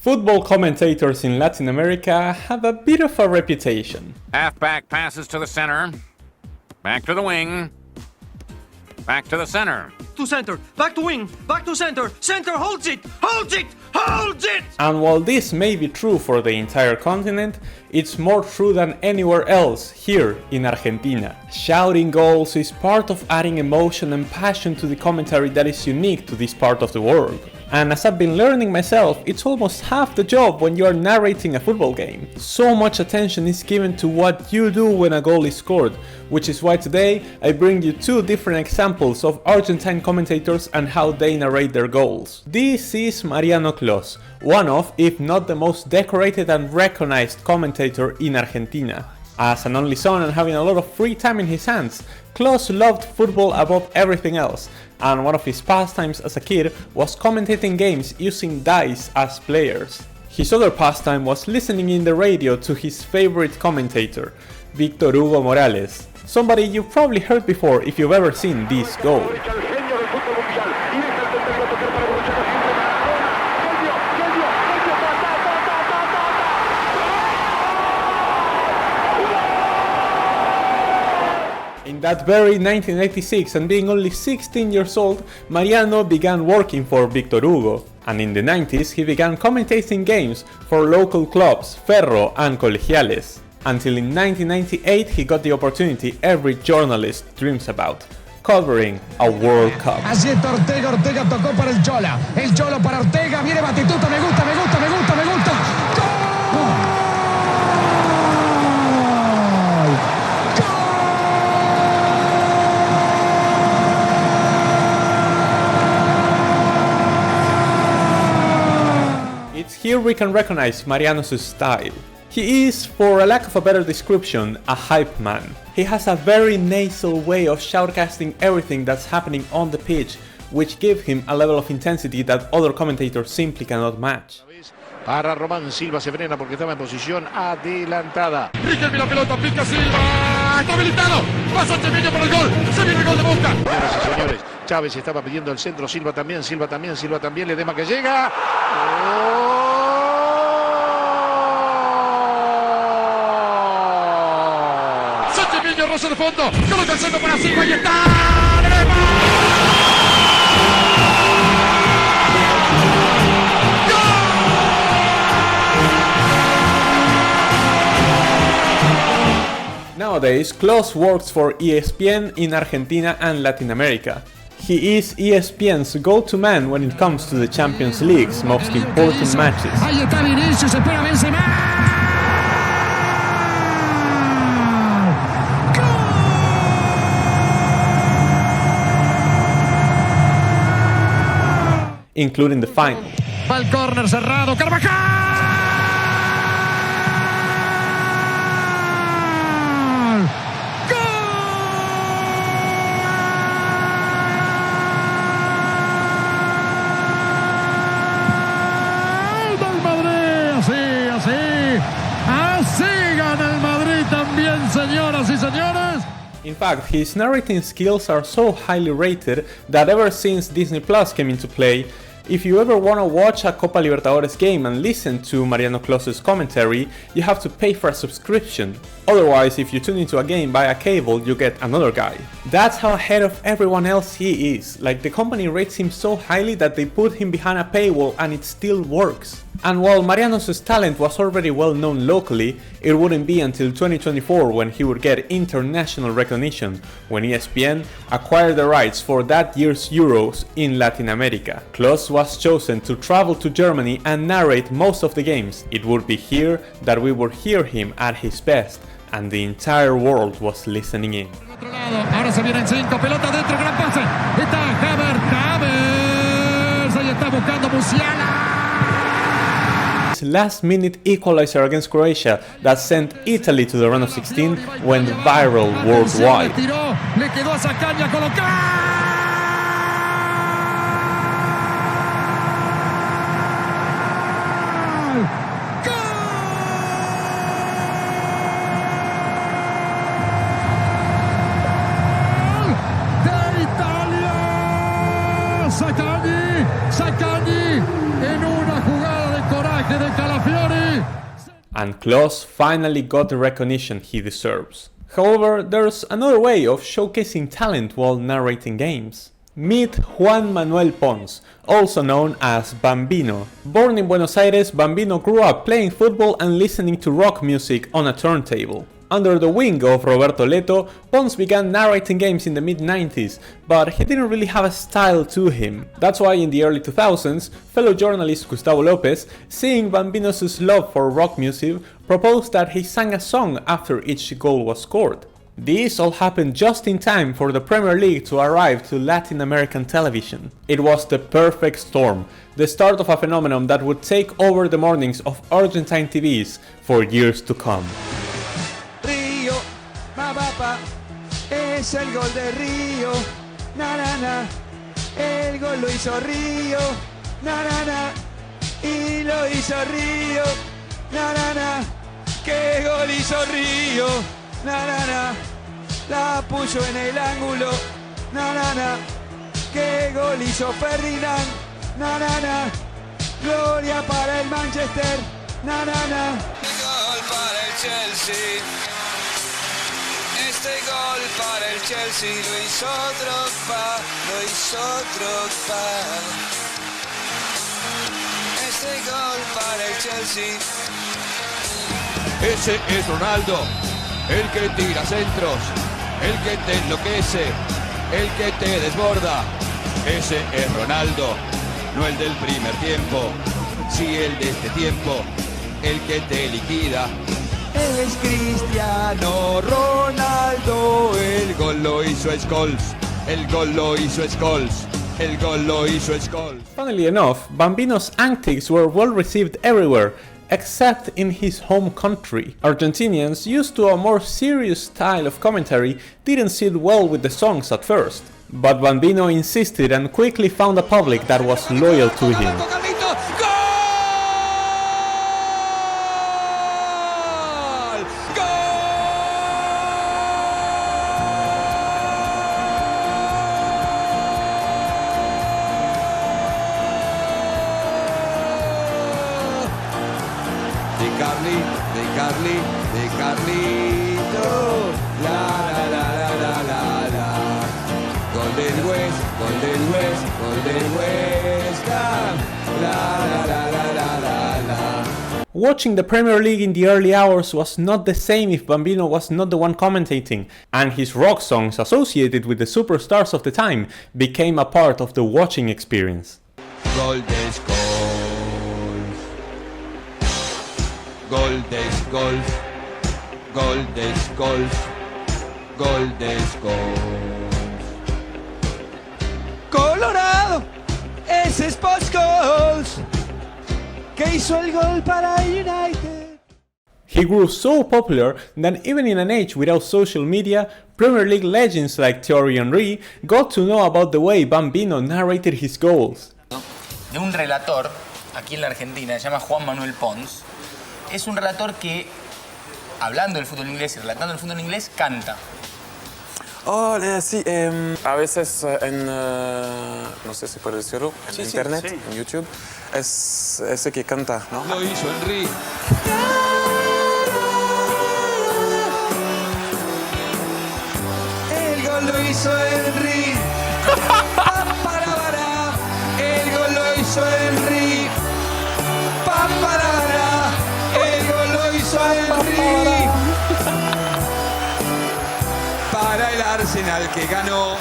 Football commentators in Latin America have a bit of a reputation. Halfback passes to the center. Back to the wing. Back to the center. To center, back to wing, back to center, center holds it, holds it, holds it! And while this may be true for the entire continent, it's more true than anywhere else here in Argentina. Shouting goals is part of adding emotion and passion to the commentary that is unique to this part of the world. And as I've been learning myself, it's almost half the job when you are narrating a football game. So much attention is given to what you do when a goal is scored, which is why today I bring you two different examples of Argentine commentators and how they narrate their goals. This is Mariano Closs, one of, if not the most decorated and recognized commentator in Argentina. As an only son and having a lot of free time in his hands, Closs loved football above everything else, and one of his pastimes as a kid was commentating games using dice as players. His other pastime was listening in the radio to his favorite commentator, Víctor Hugo Morales, somebody you've probably heard before if you've ever seen this goal. In that very 1986, and being only 16 years old, Mariano began working for Víctor Hugo, and in the 90s he began commentating games for local clubs Ferro and Colegiales, until in 1998 he got the opportunity every journalist dreams about, covering a World Cup. Allí está Ortega, Ortega tocó para el Cholo para Ortega, viene Batistuta, me gusta, me gusta, me gusta, me gusta. ¡Gol! Here we can recognize Mariano's style. He is, for a lack of a better description, a hype man. He has a very nasal way of shoutcasting everything that's happening on the pitch, which gives him a level of intensity that other commentators simply cannot match. Para Román, Silva se frena porque estaba en posición adelantada. Riquelme la pelota, pica Silva, está habilitado, pasa Chemeño para el gol, se viene el gol de Boca. Señoras y señores, Chávez estaba pidiendo el centro, Silva también, Ledema que llega. ¡Oh! Chemeño, roce de fondo, coloca el centro para Silva y está. ¡Ledema! Nowadays, Closs works for ESPN in Argentina and Latin America. He is ESPN's go-to man when it comes to the Champions League's most important matches. Ahí está Vinicius, espera Benzema. Including the final. Va el córner cerrado, Carvajal. Así gana el Madrid también, señoras y señores. In fact, his narrating skills are so highly rated that ever since Disney Plus came into play, if you ever want to watch a Copa Libertadores game and listen to Mariano Closs's commentary, you have to pay for a subscription. Otherwise, if you tune into a game via cable, you get another guy. That's how ahead of everyone else he is. Like, the company rates him so highly that they put him behind a paywall and it still works. And while Mariano's talent was already well known locally, it wouldn't be until 2024 when he would get international recognition, when ESPN acquired the rights for that year's Euros in Latin America. Closs was chosen to travel to Germany and narrate most of the games. It would be here that we would hear him at his best, and the entire world was listening in. Ahora se vienen cinco, pelota dentro, gran pase. Está Havertz, ahí está buscando Musiala. Last-minute equalizer against Croatia that sent Italy to the round of 16 went viral worldwide. Le quedó a Sacaña colocar. Sacagni en una jugada de coraje parte de Calafiori. And Closs finally got the recognition he deserves. However, there's another way of showcasing talent while narrating games. Meet Juan Manuel Pons, also known as Bambino. Born in Buenos Aires, Bambino grew up playing football and listening to rock music on a turntable. Under the wing of Roberto Leto, Pons began narrating games in the mid-90s, but he didn't really have a style to him. That's why in the early 2000s, fellow journalist Gustavo Lopez, seeing Bambino's love for rock music, proposed that he sang a song after each goal was scored. This all happened just in time for the Premier League to arrive to Latin American television. It was the perfect storm, the start of a phenomenon that would take over the mornings of Argentine TVs for years to come. Río, ma papá, es el gol de Río, na na na, el gol lo hizo Río, na na na, y lo hizo Río, na na na, qué gol hizo Río, na na na, la puso en el ángulo, na na na, qué gol hizo Ferdinand, na na na, gloria para el Manchester, na na na. Gol para el Chelsea. Este gol para el Chelsea lo hizo Drogba, lo hizo Drogba. Este gol para el Chelsea. Ese es Ronaldo, el que tira centros, el que te enloquece, el que te desborda. Ese es Ronaldo, no el del primer tiempo, sí el de este tiempo, el que te liquida. Es Cristiano Ronaldo, El gol lo hizo Scholes, el gol lo hizo Scholes, el gol lo hizo Scholes. Funnily enough, Bambino's antics were well received everywhere, except in his home country. Argentinians, used to a more serious style of commentary, didn't sit well with the songs at first. But Bambino insisted and quickly found a public that was loyal to him. De Carlito, la la la la la la la. Gol del West, gol del West, gol del West Ham, la la la la la la la. Watching the Premier League in the early hours was not the same if Bambino was not the one commentating, and his rock songs associated with the superstars of the time became a part of the watching experience. Gol de Scholes, gol de Scholes, gol de Scholes, gol de Scholes. Colorado, ese es Scholes, que hizo el gol para United. He grew so popular that even in an age without social media, Premier League legends like Thierry Henry got to know about the way Bambino narrated his goals. De un relator, aquí en la Argentina, se llama Juan Manuel Pons. Es un relator que, hablando del fútbol inglés y relatando el fútbol inglés, canta. Oh, sí, a veces no sé si puedo decirlo, en internet, sí. En YouTube, es ese que canta, ¿no? Lo hizo Henry. El gol lo hizo Henry. El gol lo hizo Henry. El gol lo hizo Henry. Para el Arsenal que ganó.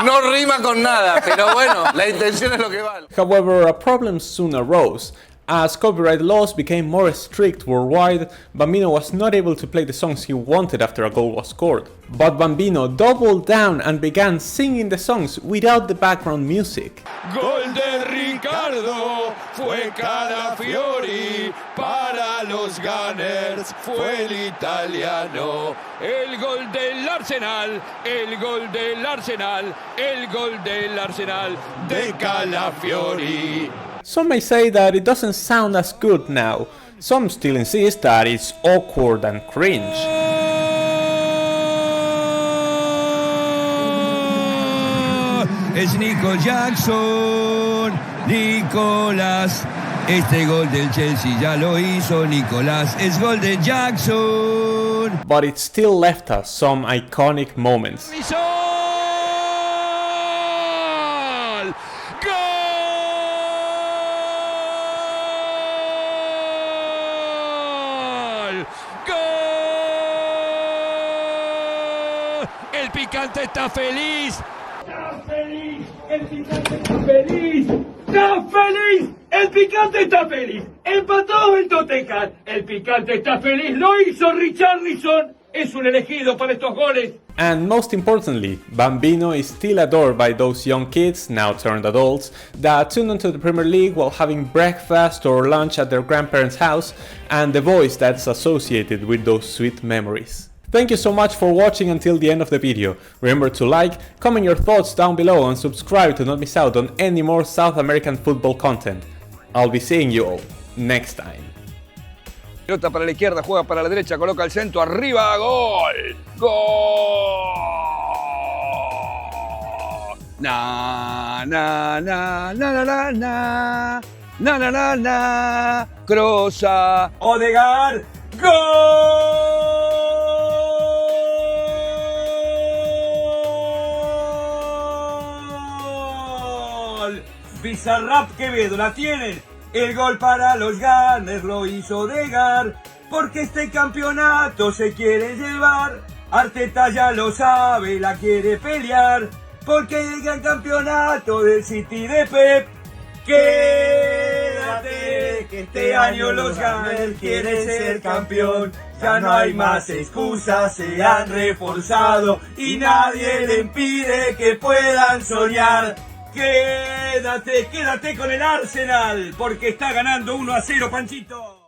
No rima con nada, pero bueno, la intención es lo que vale. However, a problem soon arose. As copyright laws became more strict worldwide, Bambino was not able to play the songs he wanted after a goal was scored. But Bambino doubled down and began singing the songs without the background music. Gol de Ricardo, fue Calafiori, para los Gunners fue el italiano. El gol del Arsenal, el gol del Arsenal, el gol del Arsenal de Calafiori. Some may say that it doesn't sound as good now. Some still insist that it's awkward and cringe. Es Nico Jackson, Nicolás Este gol del Chelsea ya lo hizo Nicolás, es gol de Jackson. But it still left us some iconic moments. ¡Gol! ¡Gol! ¡El picante está feliz! ¡Está feliz! ¡El picante está feliz! ¡Está feliz! ¡El picante está feliz! ¡Empató el Tottenham! ¡El picante está feliz! ¡Lo hizo Richarlison! ¡Es un elegido para estos goles! And most importantly, Bambino is still adored by those young kids, now turned adults, that tune into the Premier League while having breakfast or lunch at their grandparents' house, and the voice that's associated with those sweet memories. Thank you so much for watching until the end of the video. Remember to like, comment your thoughts down below and subscribe to not miss out on any more South American football content. I'll be seeing you all next time. Pelota para la izquierda, juega para la derecha, coloca el centro, arriba, gol. ¡Gol! Na, na, na, na, na, na, na, na, na, na, na, Crosa, Odegaard, ¡gol! Bizarrap Quevedo, la tienen. El gol para los Gunners lo hizo Odegaard, porque este campeonato se quiere llevar. Arteta ya lo sabe, la quiere pelear, porque el gran campeonato del City de Pep. Quédate, que este año los Gunners quieren ser campeón. Ya no hay más excusas, se han reforzado y nadie le impide que puedan soñar. Quédate con el Arsenal, porque está ganando 1-0, Panchito.